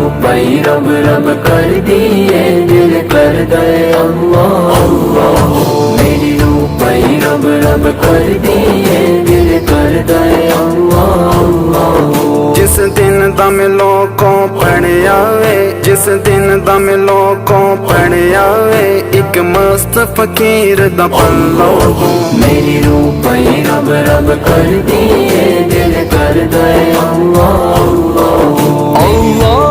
روح پئی رب رب کر دیے دل کردا ہے اللہ اللہ میری روح پئی رب رب کر دیے دل کردا ہے اللہ اللہ جس دن دا میں لوگوں پڑھیا وے جس دن دا میں لوگوں پڑھیا وے ایک مست فقیر دا پلو میری روح پئی رب رب کر دیے دل کردا ہے اللہ اللہ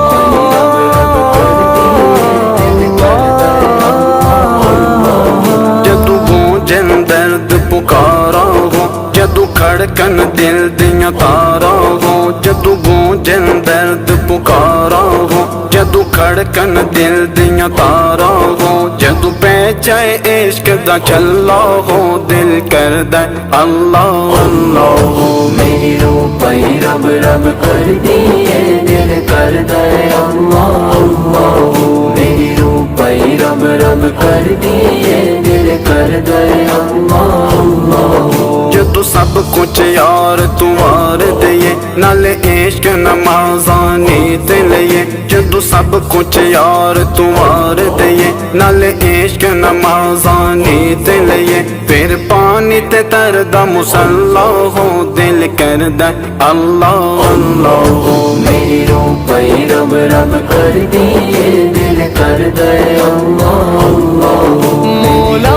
جدو گونجن درد پکارا ہو جدو کھڑکن دل دیاں تارا ہو جدو گونجن درد پکارا ہو جدو کھڑکن دل دیاں تارا ہو جدو پہچائے عشق دا چلا ہو دل کردا اللہ اللہ میری روح پئی رب رب کر دیے دل کردا ہے اللہ اللہ میری روح پئی رب رب کر دیے دل کردا ہے اللہ اللہ جدو سب کچھ یار توار دئیے نال عشق نمازانی دلیے جدو سب کچھ یار توار دئیے نال عشق نمازانی دلیے پھر پانی تے تردا مصلا ہو دل کردا اللہ اللہ میری روح پئی رب رب کر دیے دل کردا ہے اللہ اللہ مولا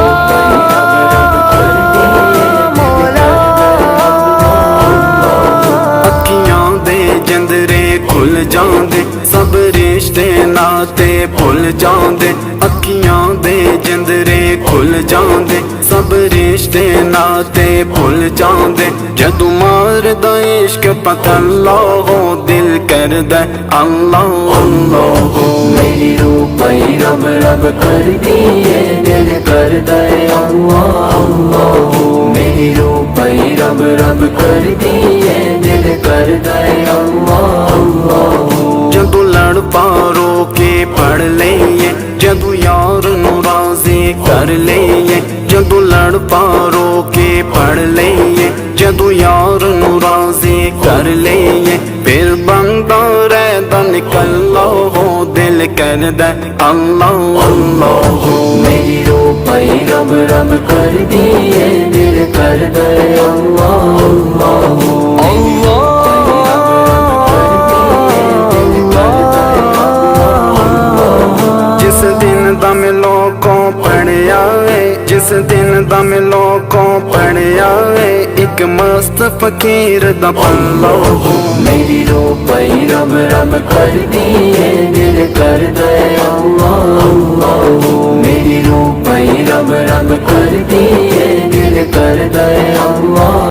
کھل جاندے سب رشتے ناتے بھول جاندے اکھیاں دے جندرے کھل جاندے سب رشتے ناتے بھول جاندے جدو ماردا عشق پتہ اللہ ہو دل کردا اللہ اللہ میری روح پئی رب رب کر دیے دل کردا ہے اللہ اللہ میری روح پئی رب رب کر دیے دل کردا ہے اللہ اللہ جدو لڑ پارو کے پڑھ لئیے جدو یار نو راضی کر لئیے جدو لڑ پارو کے پڑھ لئیے جدو یار نو راضی کر لئیے پھر بندہ رہدا نکلا ہو دل کردا اللہ اللہ میری روح پئی رب رب کر دیے دل کردا ہے اللہ اللہ جس دن دا میں لوگوں پڑھیا وے جس دن دا میں لوگوں پڑھیا وے ایک مست فقیر دا پلو میری روح پئی رب رب کر دیے دل کردا ہے اللہ اللہ میری روح پئی رب رب کر دیے دل کردا ہے اللہ